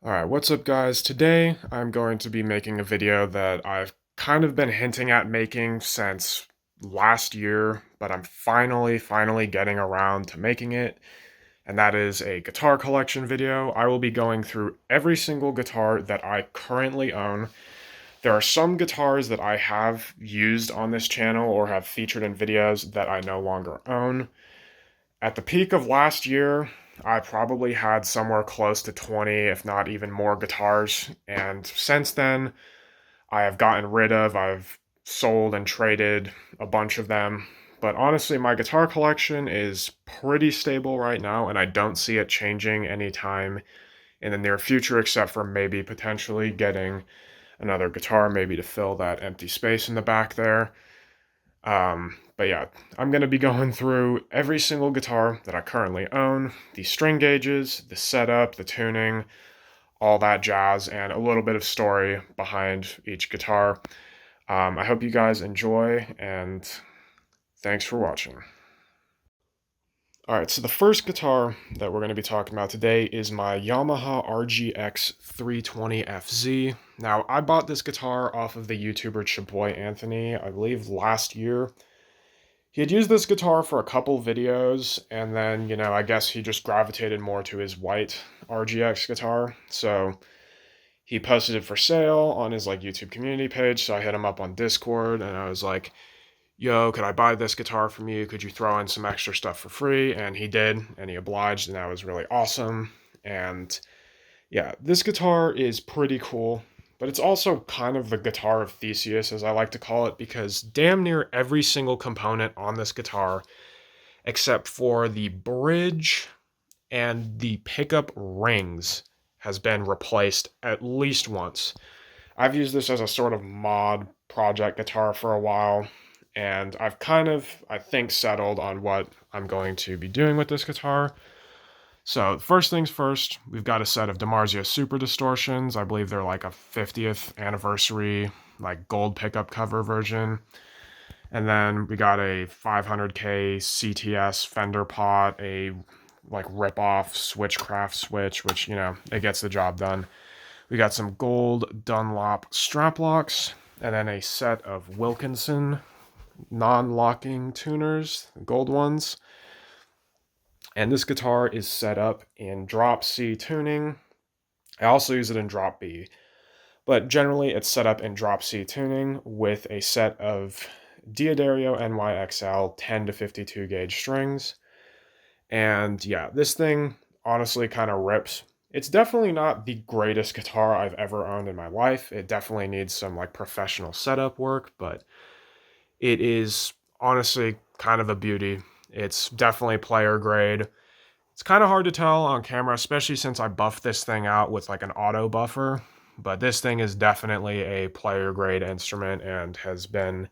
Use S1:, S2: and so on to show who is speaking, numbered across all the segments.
S1: Alright, what's up guys? Today I'm going to be making a video that I've kind of been hinting at making since last year, but I'm finally getting around to making it, and that is a guitar collection video. I will be going through every single guitar that I currently own. There are some guitars that I have used on this channel or have featured in videos that I no longer own. At the peak of last year, I probably had somewhere close to 20, if not even more guitars, and since then, I've sold and traded a bunch of them, but honestly, my guitar collection is pretty stable right now, and I don't see it changing anytime in the near future, except for maybe potentially getting another guitar, maybe to fill that empty space in the back there. But yeah, I'm going to be going through every single guitar that I currently own, the string gauges, the setup, the tuning, all that jazz, and a little bit of story behind each guitar. I hope you guys enjoy, and thanks for watching. Alright, so the first guitar that we're going to be talking about today is my Yamaha RGX 320FZ. Now, I bought this guitar off of the YouTuber Chaboy Anthony, I believe last year. He had used this guitar for a couple videos, and then, I guess he just gravitated more to his white RGX guitar, so he posted it for sale on his, YouTube community page, so I hit him up on Discord, and I was like, yo, could I buy this guitar from you? Could you throw in some extra stuff for free? And he did, and he obliged, and that was really awesome, and yeah, this guitar is pretty cool. But it's also kind of the guitar of Theseus, as I like to call it, because damn near every single component on this guitar, except for the bridge and the pickup rings, has been replaced at least once. I've used this as a sort of mod project guitar for a while, and I've kind of, I think, settled on what I'm going to be doing with this guitar. So, first things first, we've got a set of DiMarzio Super Distortions. I believe they're like a 50th anniversary, gold pickup cover version. And then we got a 500K CTS Fender pot, a rip-off Switchcraft switch, which, it gets the job done. We got some gold Dunlop strap locks, and then a set of Wilkinson non-locking tuners, gold ones. And this guitar is set up in drop C tuning. I also use it in drop B, but generally it's set up in drop C tuning with a set of Diodario NYXL 10 to 52 gauge strings. And yeah, this thing honestly kind of rips. It's definitely not the greatest guitar I've ever owned in my life. It definitely needs some professional setup work, but it is honestly kind of a beauty. It's definitely player grade. It's kind of hard to tell on camera, especially since I buffed this thing out with an auto buffer, but this thing is definitely a player grade instrument and has been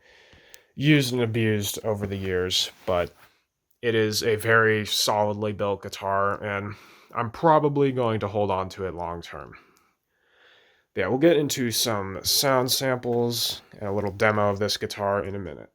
S1: used and abused over the years, but it is a very solidly built guitar, and I'm probably going to hold on to it long term. Yeah, we'll get into some sound samples and a little demo of this guitar in a minute.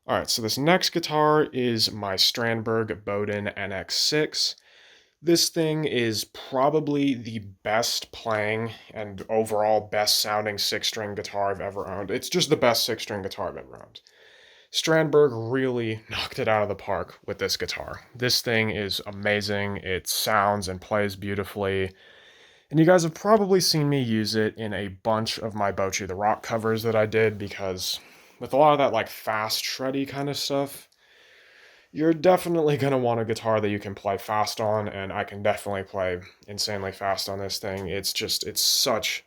S1: Alright, so this next guitar is my Strandberg Bowden NX6. This thing is probably the best playing and overall best sounding six-string guitar I've ever owned. It's just the best six-string guitar I've ever owned. Strandberg really knocked it out of the park with this guitar. This thing is amazing. It sounds and plays beautifully. And you guys have probably seen me use it in a bunch of my Bocce the Rock covers that I did, because with a lot of that like fast, shreddy kind of stuff, you're definitely going to want a guitar that you can play fast on, and I can definitely play insanely fast on this thing. It's such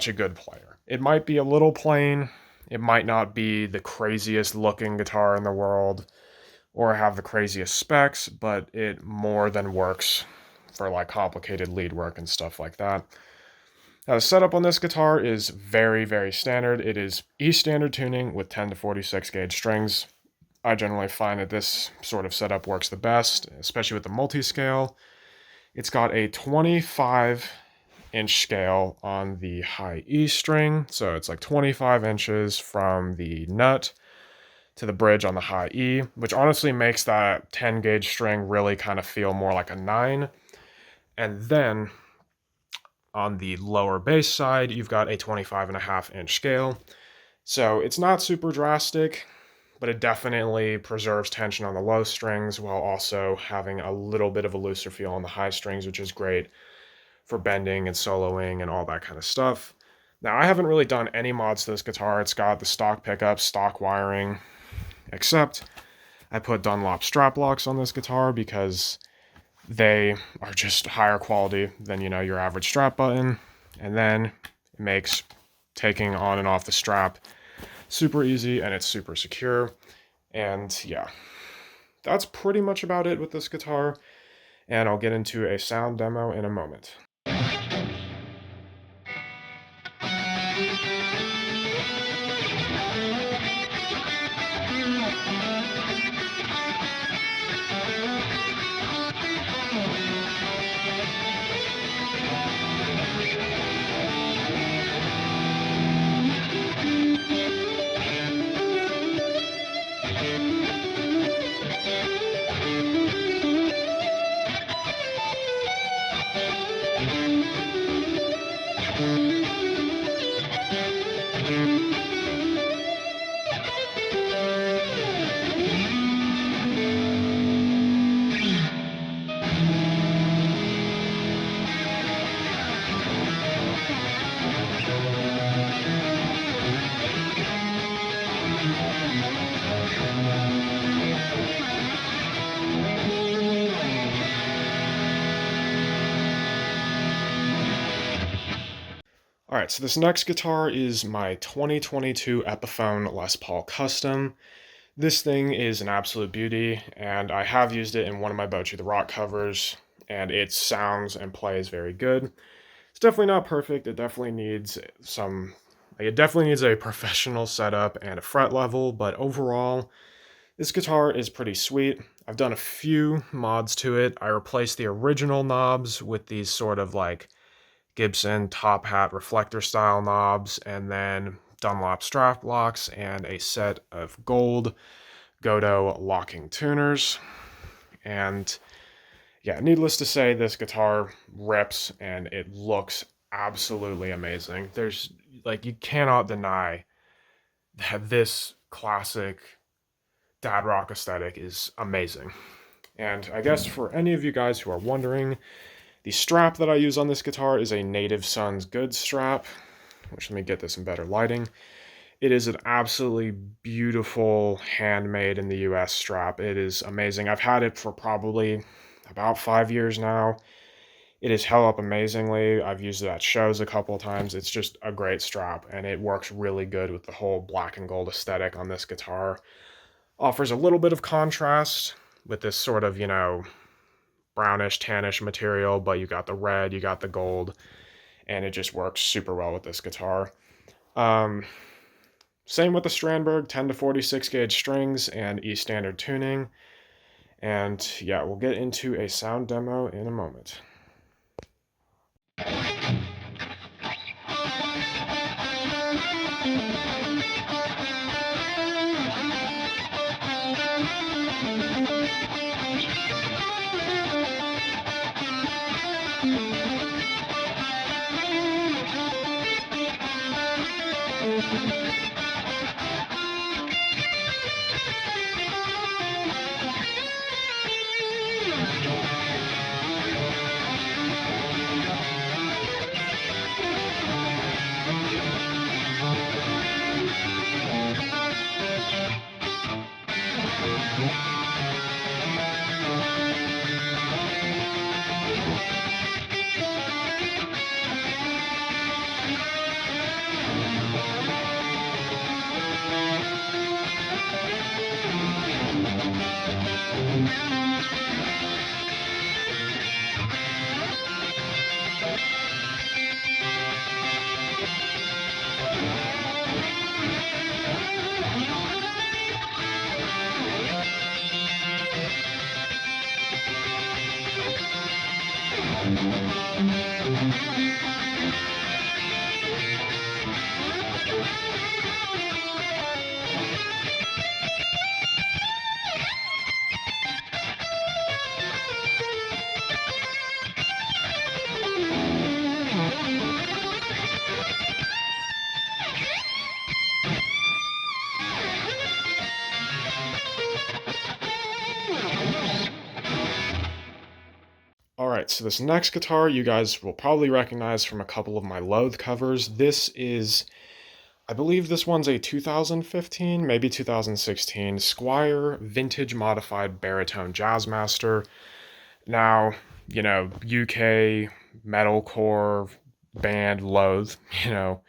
S1: a good player. It might be a little plain, it might not be the craziest looking guitar in the world, or have the craziest specs, but it more than works for like complicated lead work and stuff like that. Now, the setup on this guitar is very, very standard. It is E standard tuning with 10 to 46 gauge strings. I generally find that this sort of setup works the best, especially with the multi-scale. It's got a 25-inch scale on the high E string, so it's like 25 inches from the nut to the bridge on the high E, which honestly makes that 10 gauge string really kind of feel more like a 9. And then on the lower bass side, you've got a 25.5-inch scale. So it's not super drastic, but it definitely preserves tension on the low strings while also having a little bit of a looser feel on the high strings, which is great for bending and soloing and all that kind of stuff. Now, I haven't really done any mods to this guitar. It's got the stock pickups, stock wiring, except I put Dunlop strap locks on this guitar because they are just higher quality than, your average strap button. And then it makes taking on and off the strap super easy, and it's super secure. And yeah, that's pretty much about it with this guitar, and I'll get into a sound demo in a moment. Alright, so this next guitar is my 2022 Epiphone Les Paul Custom. This thing is an absolute beauty, and I have used it in one of my Bocce the Rock covers, and it sounds and plays very good. It's definitely not perfect. It definitely needs a professional setup and a fret level, but overall, this guitar is pretty sweet. I've done a few mods to it. I replaced the original knobs with these sort of like Gibson top hat reflector style knobs, and then Dunlop strap locks, and a set of gold Godot locking tuners. And yeah, needless to say, this guitar rips and it looks absolutely amazing. You cannot deny that this classic dad rock aesthetic is amazing. And I guess for any of you guys who are wondering, the strap that I use on this guitar is a Native Sons Good strap, which, let me get this in better lighting. It is an absolutely beautiful handmade in the US strap. It is amazing. I've had it for probably about 5 years now. It has held up amazingly. I've used it at shows a couple of times. It's just a great strap, and it works really good with the whole black and gold aesthetic on this guitar. Offers a little bit of contrast with this sort of, brownish, tannish material, but you got the red, you got the gold, and it just works super well with this guitar. Same with the Strandberg, 10 to 46 gauge strings and E standard tuning. And yeah, we'll get into a sound demo in a moment. Alright, so this next guitar you guys will probably recognize from a couple of my Loathe covers. This is, I believe this one's a 2015, maybe 2016 Squier vintage modified Baritone Jazzmaster. Now, you know, UK metalcore band Loathe, you know,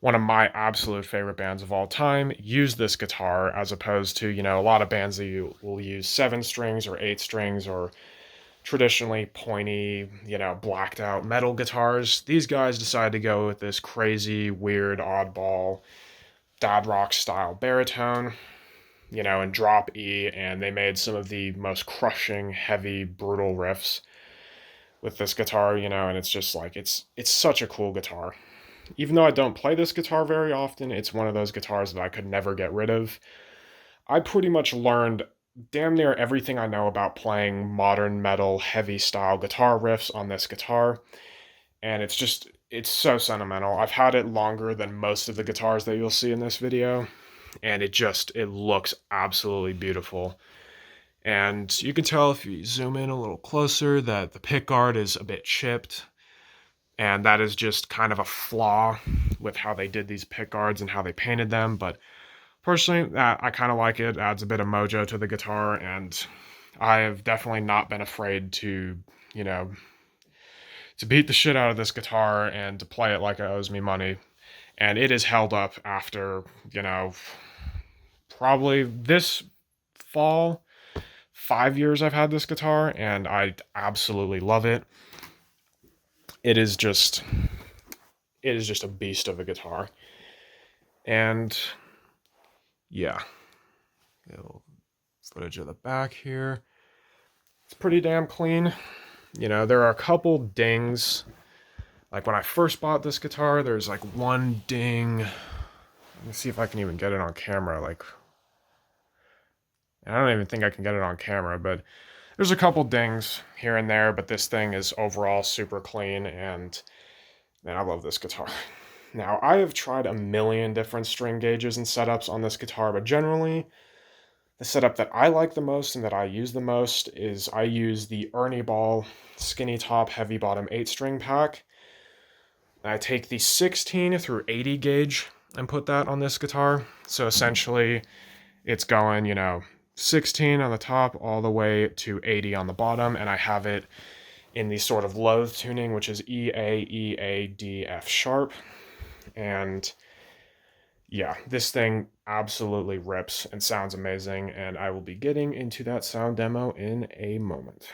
S1: one of my absolute favorite bands of all time, use this guitar as opposed to, you know, a lot of bands that you will use 7 strings or 8 strings or traditionally pointy, you know, blacked out metal guitars. These guys decided to go with this crazy, weird, oddball, dad rock style baritone, you know, and drop E, and they made some of the most crushing, heavy, brutal riffs with this guitar, you know, and it's just like, it's such a cool guitar. Even though I don't play this guitar very often, it's one of those guitars that I could never get rid of. I pretty much learned damn near everything I know about playing modern metal heavy style guitar riffs on this guitar, and it's so sentimental. I've had it longer than most of the guitars that you'll see in this video, and it looks absolutely beautiful. And you can tell if you zoom in a little closer that the pickguard is a bit chipped, and that is just kind of a flaw with how they did these pickguards and how they painted them, but personally, I kind of like it. It adds a bit of mojo to the guitar, and I have definitely not been afraid to, you know, to beat the shit out of this guitar and to play it like it owes me money. And it is held up after, you know, probably this fall, 5 years I've had this guitar, and I absolutely love it. It is just a beast of a guitar. And yeah, a little footage of the back here. It's pretty damn clean. You know, there are a couple dings. Like when I first bought this guitar, there's like one ding. Let me see if I can even get it on camera. Like, I don't even think I can get it on camera, but there's a couple dings here and there, but this thing is overall super clean, and man, I love this guitar. Now, I have tried a million different string gauges and setups on this guitar, but generally, the setup that I like the most and that I use the most is I use the Ernie Ball skinny top, heavy bottom 8-string pack. I take the 16 through 80 gauge and put that on this guitar. So essentially, it's going, you know, 16 on the top all the way to 80 on the bottom, and I have it in the sort of Loathe tuning, which is E, A, E, A, D, F sharp. And yeah, this thing absolutely rips and sounds amazing, and I will be getting into that sound demo in a moment.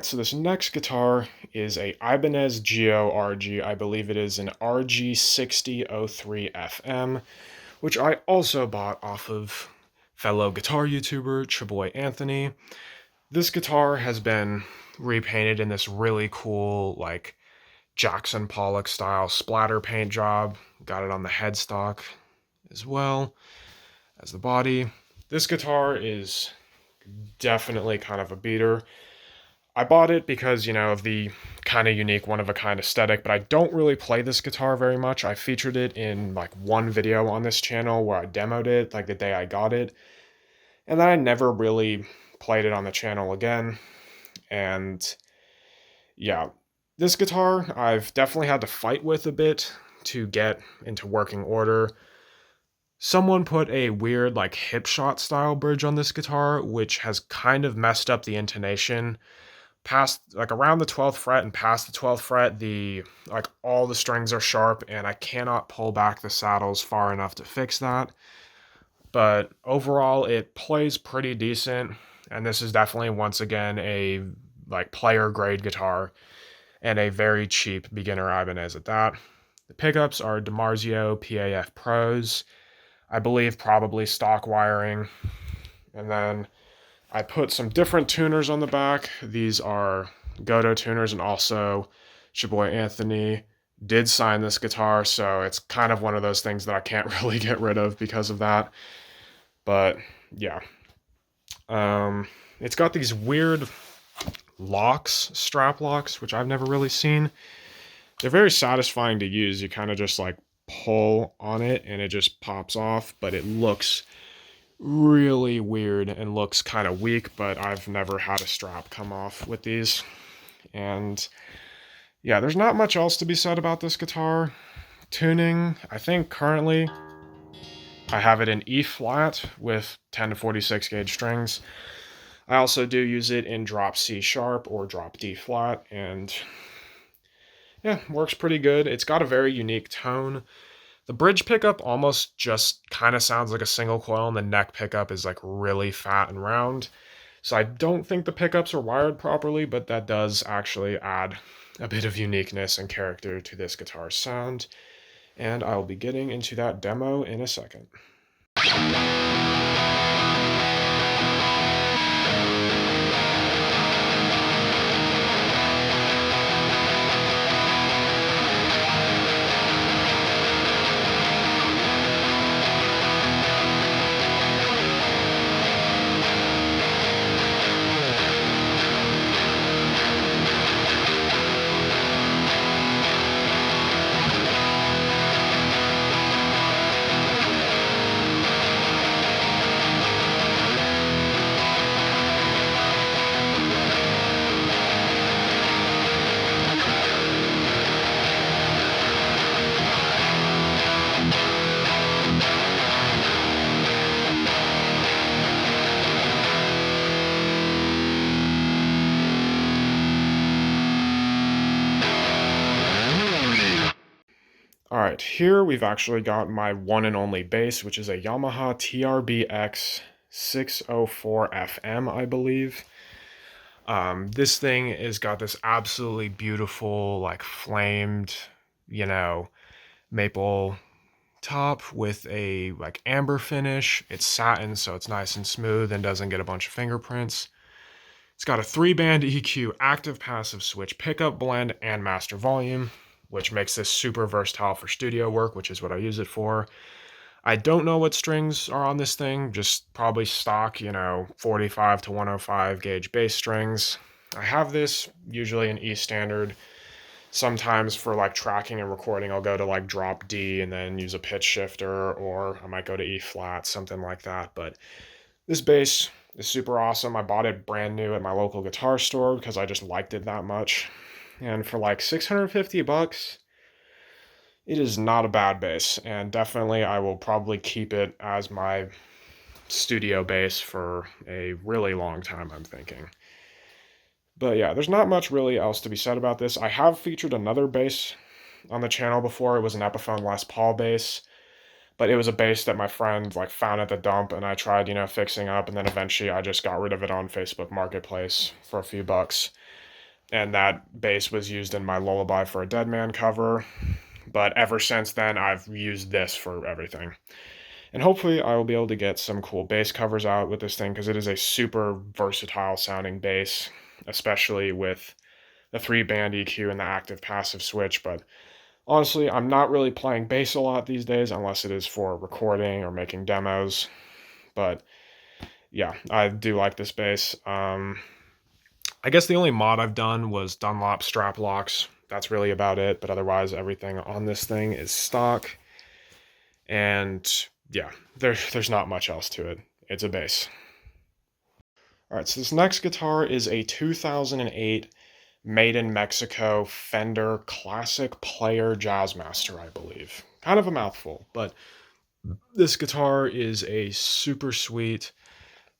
S1: Alright, so this next guitar is a Ibanez Geo RG. I believe it is an RG6003 FM, which I also bought off of fellow guitar YouTuber Chaboy Anthony. This guitar has been repainted in this really cool, like, Jackson Pollock style splatter paint job. Got it on the headstock as well as the body. This guitar is definitely kind of a beater. I bought it because, of the kind of unique one-of-a-kind aesthetic, but I don't really play this guitar very much. I featured it in, like, one video on this channel where I demoed it, like, the day I got it, and then I never really played it on the channel again, and, yeah. This guitar, I've definitely had to fight with a bit to get into working order. Someone put a weird, like, hip shot style bridge on this guitar, which has kind of messed up the intonation. Past, like, around the 12th fret and past the 12th fret, all the strings are sharp, and I cannot pull back the saddles far enough to fix that. But overall, it plays pretty decent, and this is definitely, once again, a, like, player grade guitar, and a very cheap beginner Ibanez at that. The pickups are DiMarzio PAF Pros, I believe probably stock wiring, and then I put some different tuners on the back. These are Godo tuners, and also Chaboy Anthony did sign this guitar, so it's kind of one of those things that I can't really get rid of because of that. But yeah, it's got these weird locks, strap locks, which I've never really seen. They're very satisfying to use. You kind of just like pull on it and it just pops off, but it looks really weird and looks kind of weak, but I've never had a strap come off with these. And yeah, there's not much else to be said about this guitar. Tuning, I think currently I have it in E flat with 10 to 46 gauge strings. I also do use it in drop C sharp or drop D flat, and yeah, works pretty good. It's got a very unique tone. The bridge pickup almost just kind of sounds like a single coil, and the neck pickup is like really fat and round. So I don't think the pickups are wired properly, but that does actually add a bit of uniqueness and character to this guitar's sound. And I'll be getting into that demo in a second. Alright, here we've actually got my one and only bass, which is a Yamaha TRBX 604 FM, I believe. This thing has got this absolutely beautiful, like, flamed, maple top with a, like, amber finish. It's satin, so it's nice and smooth and doesn't get a bunch of fingerprints. It's got a 3-band EQ, active passive switch, pickup blend, and master volume, which makes this super versatile for studio work, which is what I use it for. I don't know what strings are on this thing, just probably stock, 45 to 105 gauge bass strings. I have this usually in E standard. Sometimes for like tracking and recording, I'll go to like drop D and then use a pitch shifter, or I might go to E flat, something like that. But this bass is super awesome. I bought it brand new at my local guitar store because I just liked it that much. And for like 650 bucks, it is not a bad bass, and definitely I will probably keep it as my studio bass for a really long time, I'm thinking. But yeah, there's not much really else to be said about this. I have featured another bass on the channel before. It was an Epiphone Les Paul bass, but it was a bass that my friend like found at the dump, and I tried, fixing up, and then eventually I just got rid of it on Facebook Marketplace for a few bucks. and that bass was used in my Lullaby for a Dead Man cover. But ever since then, I've used this for everything. And hopefully I will be able to get some cool bass covers out with this thing because it is a super versatile sounding bass, especially with the 3-band EQ and the active passive switch. But honestly, I'm not really playing bass a lot these days unless it is for recording or making demos. But yeah, I do like this bass. I guess the only mod I've done was Dunlop strap locks. That's really about it, but otherwise everything on this thing is stock. And yeah, there's not much else to it. It's a bass. All right, so this next guitar is a 2008 made in Mexico Fender Classic Player Jazzmaster, I believe. Kind of a mouthful, but this guitar is a super sweet,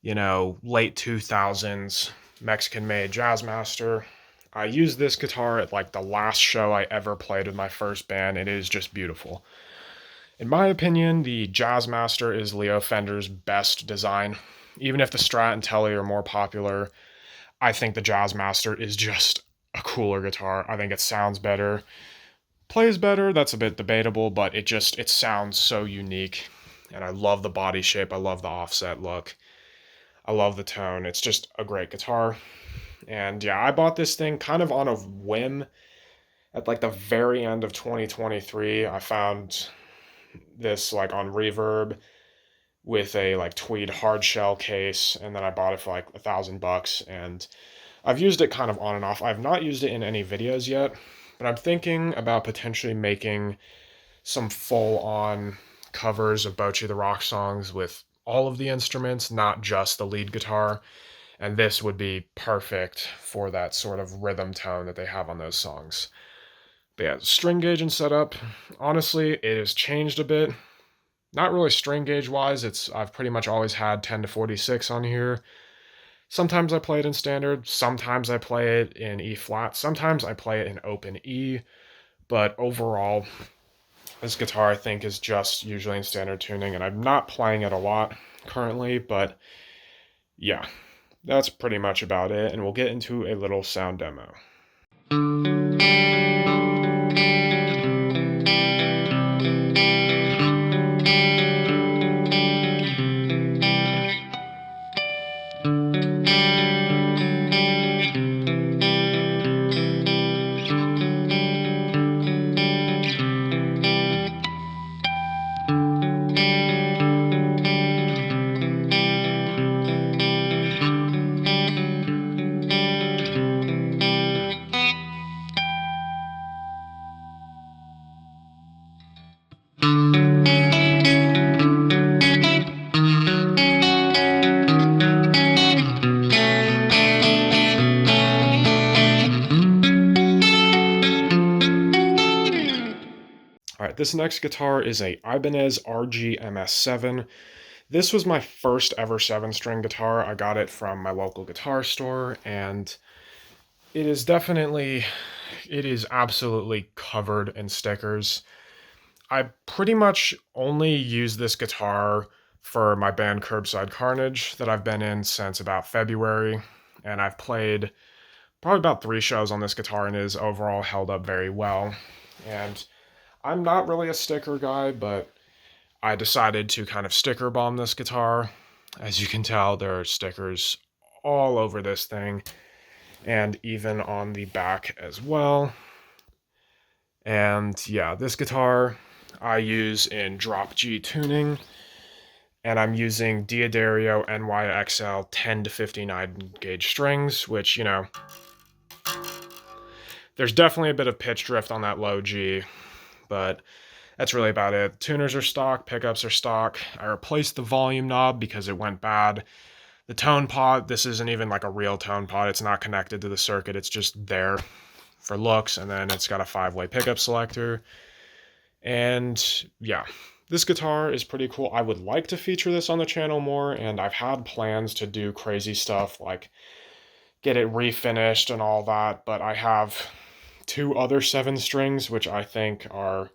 S1: late 2000s Mexican-made Jazzmaster. I used this guitar at like the last show I ever played with my first band. It is just beautiful. In my opinion, the Jazzmaster is Leo Fender's best design. Even if the Strat and Tele are more popular, I think the Jazzmaster is just a cooler guitar. I think it sounds better. Plays better, that's a bit debatable, but it sounds so unique. And I love the body shape, I love the offset look. I love the tone. It's just a great guitar. And yeah, I bought this thing kind of on a whim at like the very end of 2023. I found this like on Reverb with a like tweed hard shell case, and then I bought it for like $1,000, and I've used it kind of on and off. I've not used it in any videos yet, but I'm thinking about potentially making some full-on covers of Bocce the Rock songs with all of the instruments, not just the lead guitar, and this would be perfect for that sort of rhythm tone that they have on those songs. But yeah, string gauge and setup, honestly, it has changed a bit. Not really string gauge wise, I've pretty much always had 10 to 46 on here. Sometimes I play it in standard, sometimes I play it in E flat, sometimes I play it in open E, but overall, this guitar I think is just usually in standard tuning, and I'm not playing it a lot currently, but yeah, that's pretty much about it, and we'll get into a little sound demo. All right, this next guitar is a Ibanez RGMS7. This was my first ever 7-string guitar. I got it from my local guitar store, and it is absolutely covered in stickers. I pretty much only use this guitar for my band Curbside Carnage that I've been in since about February, and I've played probably about 3 shows on this guitar, and it is overall held up very well. And I'm not really a sticker guy, but I decided to kind of sticker bomb this guitar. As you can tell, there are stickers all over this thing, and even on the back as well. And yeah, this guitar I use in drop G tuning, and I'm using Diodario NYXL 10 to 59 gauge strings, which, there's definitely a bit of pitch drift on that low G, but that's really about it. Tuners are stock, pickups are stock. I replaced the volume knob because it went bad. The tone pot, this isn't even like a real tone pot. It's not connected to the circuit. It's just there for looks, and then it's got a 5-way pickup selector. And yeah, this guitar is pretty cool. I would like to feature this on the channel more, and I've had plans to do crazy stuff like get it refinished and all that, but I have 2 other 7-strings, which I think are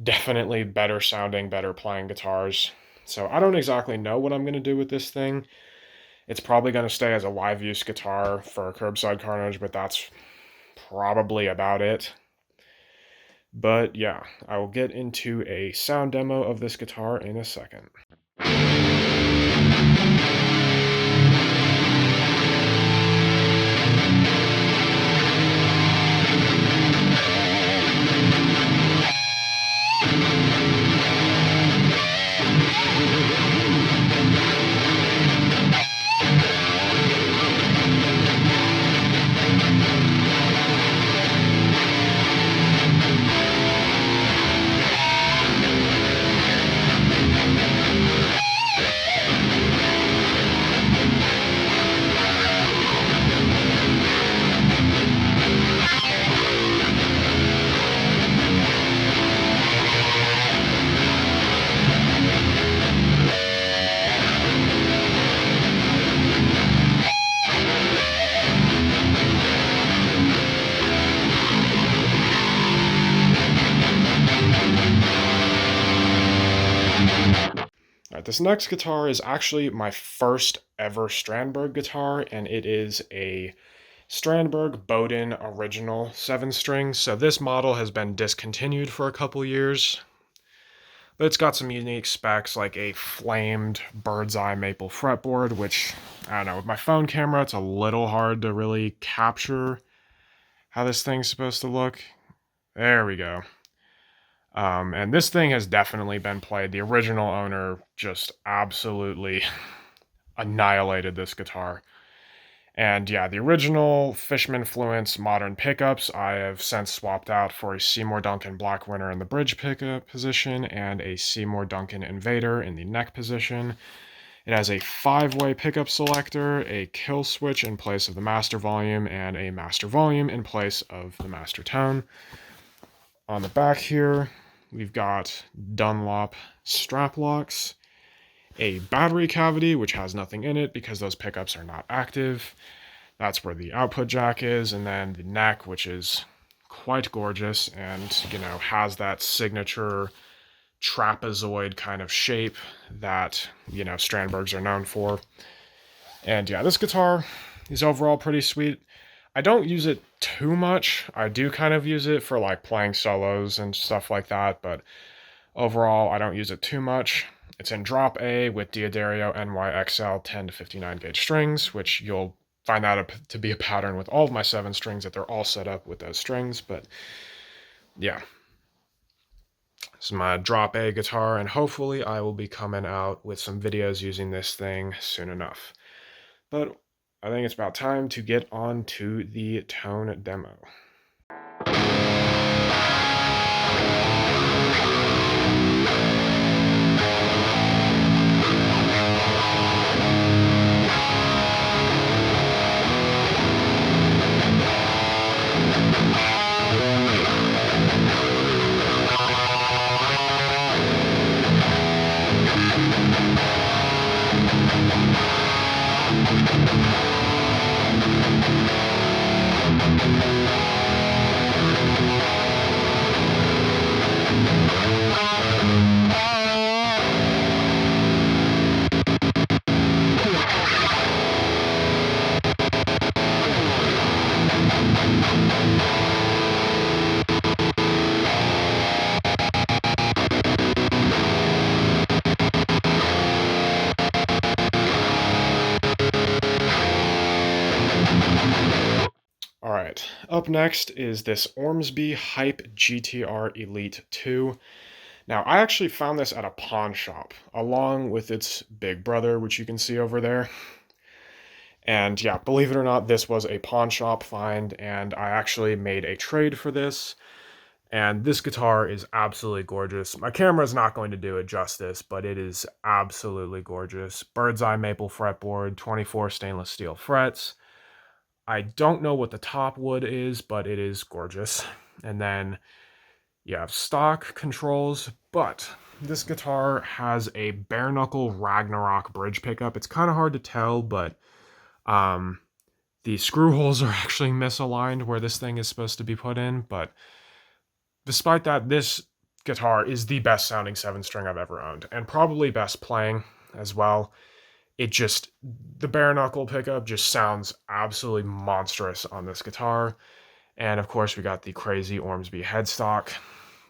S1: definitely better sounding, better playing guitars. So I don't exactly know what I'm going to do with this thing. It's probably going to stay as a live use guitar for curbside carnage, but that's probably about it. But yeah, I will get into a sound demo of this guitar in a second. Alright, this next guitar is actually my first ever Strandberg guitar, and it is a Strandberg Bowden original 7-string. So this model has been discontinued for a couple years, but it's got some unique specs like a flamed bird's eye maple fretboard, which, I don't know, with my phone camera, it's a little hard to really capture how this thing's supposed to look. There we go. And this thing has definitely been played. The original owner just absolutely annihilated this guitar. And yeah, the original Fishman Fluence modern pickups I have since swapped out for a Seymour Duncan Black Winter in the bridge pickup position and a Seymour Duncan Invader in the neck position. It has a 5-way pickup selector, a kill switch in place of the master volume, and a master volume in place of the master tone. On the back here, we've got Dunlop strap locks, a battery cavity, which has nothing in it because those pickups are not active. That's where the output jack is, and then the neck, which is quite gorgeous and, you know, has that signature trapezoid kind of shape that, you know, Strandbergs are known for. And yeah, this guitar is overall pretty sweet. I don't use it too much. I do kind of use it for like playing solos and stuff like that, but overall I don't use it too much. It's in drop A with Diodario NYXL 10 to 59 gauge strings, which you'll find that to be a pattern with all of my 7 strings, that they're all set up with those strings. But yeah, this is my drop A guitar, and hopefully I will be coming out with some videos using this thing soon enough. But I think it's about time to get on to the tone demo. Alright, up next is this Ormsby Hype GTR Elite 2. Now, I actually found this at a pawn shop, along with its big brother, which you can see over there. And yeah, believe it or not, this was a pawn shop find, and I actually made a trade for this. And this guitar is absolutely gorgeous. My camera is not going to do it justice, but it is absolutely gorgeous. Bird's eye maple fretboard, 24 stainless steel frets. I don't know what the top wood is, but it is gorgeous. And then you have stock controls, but this guitar has a bare knuckle Ragnarok bridge pickup. It's kind of hard to tell, but the screw holes are actually misaligned where this thing is supposed to be put in. But despite that, this guitar is the best sounding 7-string I've ever owned, and probably best playing as well. the bare knuckle pickup just sounds absolutely monstrous on this guitar. And of course, we got the crazy Ormsby headstock.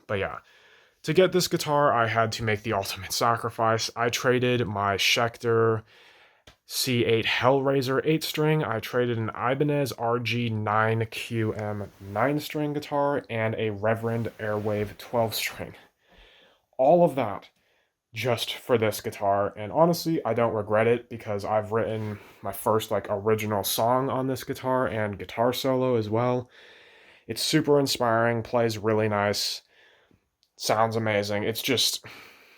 S1: But yeah, to get this guitar, I had to make the ultimate sacrifice. I traded my Schecter C8 Hellraiser 8-string. I traded an Ibanez RG 9QM 9-string guitar and a Reverend Airwave 12-string. All of that just for this guitar, and honestly, I don't regret it because I've written my first original song on this guitar and guitar solo as well. It's super inspiring, plays really nice, sounds amazing. It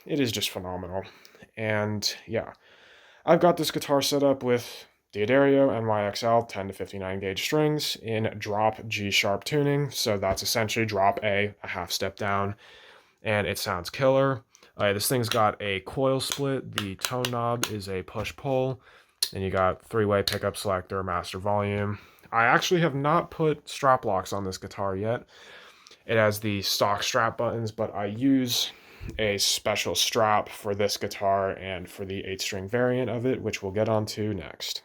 S1: is just phenomenal. And yeah, I've got this guitar set up with D'Addario NYXL 10 to 59 gauge strings in drop G sharp tuning. So that's essentially drop a half step down, and it sounds killer. This thing's got a coil split. The tone knob is a push-pull. And you got 3-way pickup selector, master volume. I actually have not put strap locks on this guitar yet. It has the stock strap buttons, but I use a special strap for this guitar and for the 8-string variant of it, which we'll get onto next.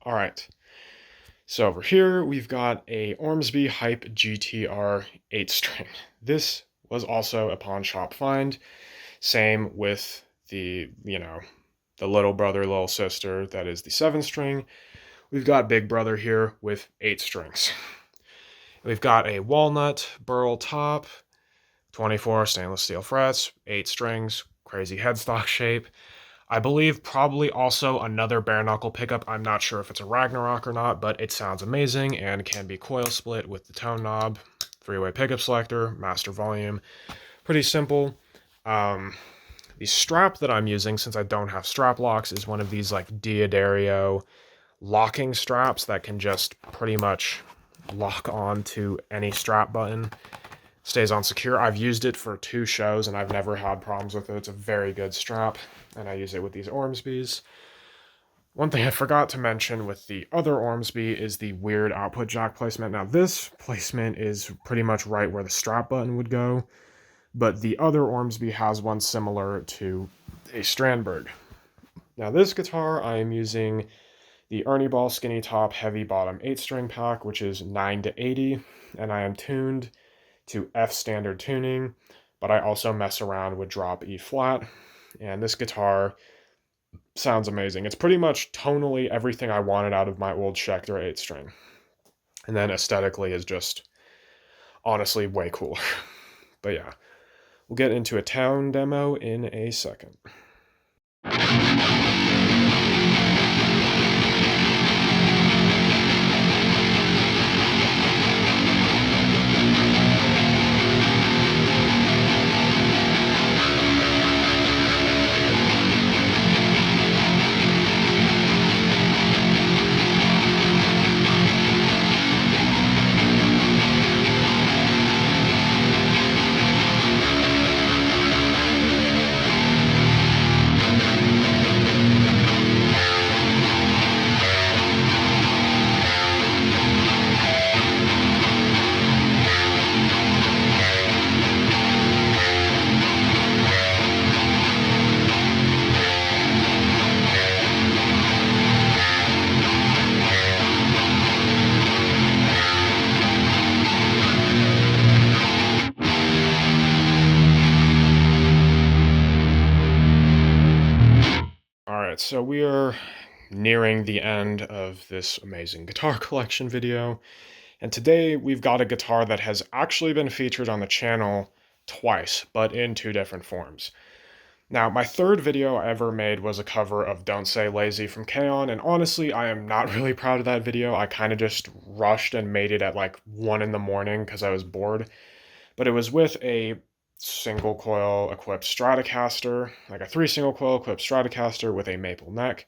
S1: All right, so over here we've got a Ormsby Hype GTR 8-string. This was also a pawn shop find. Same with the little brother, little sister, that is the 7-string. We've got big brother here with 8 strings. We've got a walnut burl top, 24 stainless steel frets, 8 strings, crazy headstock shape. I believe probably also another bare knuckle pickup. I'm not sure if it's a Ragnarok or not, but it sounds amazing and can be coil split with the tone knob, 3-way pickup selector, master volume. Pretty simple. The strap that I'm using, since I don't have strap locks, is one of these D'Addario locking straps that can just pretty much lock on to any strap button. Stays on secure. I've used it for 2 shows and I've never had problems with it. It's a very good strap, and I use it with these Ormsbys. One thing I forgot to mention with the other Ormsby is the weird output jack placement. Now this placement is pretty much right where the strap button would go, but the other Ormsby has one similar to a Strandberg. Now this guitar, I am using the Ernie Ball Skinny Top Heavy Bottom 8-string pack, which is 9 to 80, and I am tuned to F standard tuning, but I also mess around with drop E flat, and this guitar sounds amazing. It's pretty much tonally everything I wanted out of my old Schecter 8-string, and then aesthetically is just honestly way cooler. But yeah, we'll get into a tone demo in a second. so we are nearing the end of this amazing guitar collection video, and today we've got a guitar that has actually been featured on the channel twice, but in two different forms. Now, my third video I ever made was a cover of Don't Say Lazy from K-On, and honestly, I am not really proud of that video. I kind of just rushed and made it at like 1 in the morning because I was bored. But it was with a single coil equipped Stratocaster, like a 3 single coil equipped Stratocaster with a maple neck.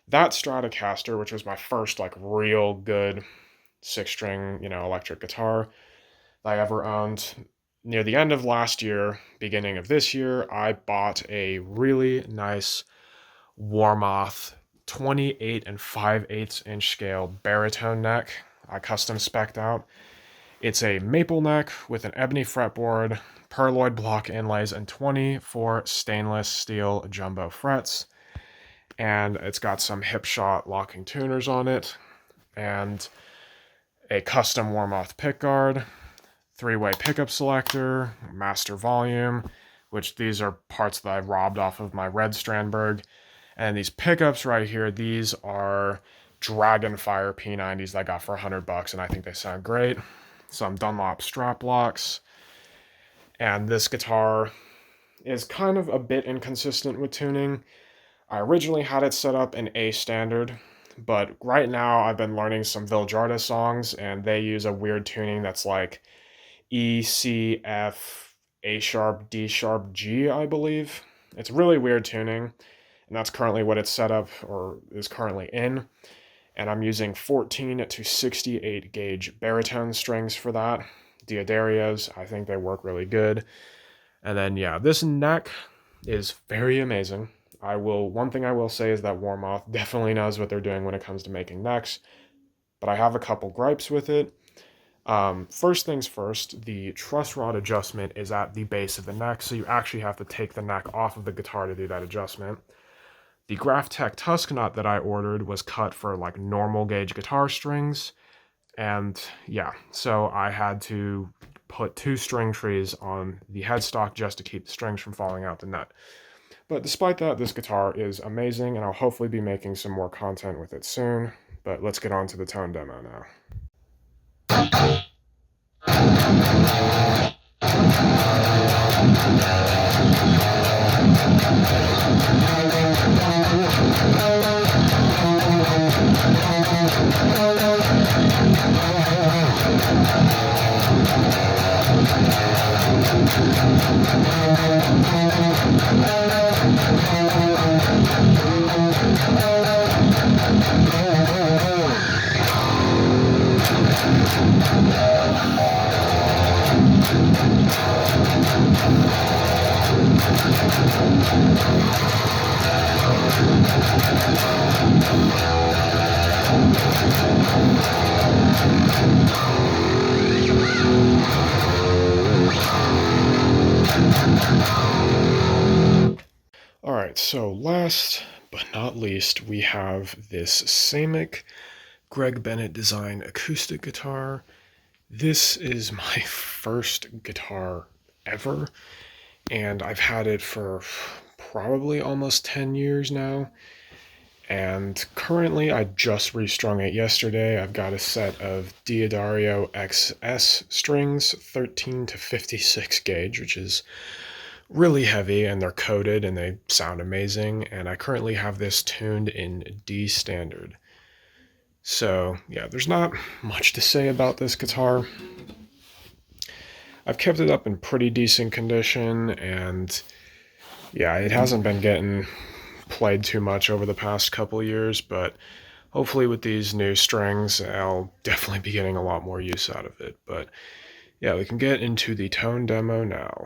S1: That Stratocaster, which was my first like real good 6-string, electric guitar that I ever owned, near the end of last year, beginning of this year, I bought a really nice Warmoth 28 and 5/8 inch scale baritone neck I custom spec'd out. It's a maple neck with an ebony fretboard, perloid block inlays, and 24 stainless steel jumbo frets. And it's got some hip shot locking tuners on it, and a custom Warmoth pickguard, 3-way pickup selector, master volume, which these are parts that I robbed off of my red Strandberg. And these pickups right here, these are Dragonfire P90s that I got for $100, and I think they sound great. Some Dunlop strap locks. And this guitar is kind of a bit inconsistent with tuning. I originally had it set up in A standard, but right now I've been learning some Viljarda songs, and they use a weird tuning that's like E, C, F, A sharp, D sharp, G, I believe. It's really weird tuning, and that's currently what it's set up, or is currently in. And I'm using 14 to 68 gauge baritone strings for that. Diodarios, I think they work really good. And then, yeah, this neck is very amazing. One thing I will say is that Warmoth definitely knows what they're doing when it comes to making necks, but I have a couple gripes with it. First things first, the truss rod adjustment is at the base of the neck, so you actually have to take the neck off of the guitar to do that adjustment. The Graphtec Tusk nut that I ordered was cut for like normal gauge guitar strings, and yeah, so I had to put 2 string trees on the headstock just to keep the strings from falling out the nut. But despite that, this guitar is amazing, and I'll hopefully be making some more content with it soon. But let's get on to the tone demo now. Alright, so last but not least, we have this Samick Greg Bennett design acoustic guitar. This is my first guitar ever, and I've had it for probably almost 10 years now. And currently, I just restrung it yesterday. I've got a set of Diodario XS strings, 13 to 56 gauge, which is really heavy, and they're coated and they sound amazing. And I currently have this tuned in D standard. So yeah, there's not much to say about this guitar. I've kept it up in pretty decent condition, and yeah, it hasn't been getting played too much over the past couple years, but hopefully with these new strings, I'll definitely be getting a lot more use out of it. But yeah, we can get into the tone demo now.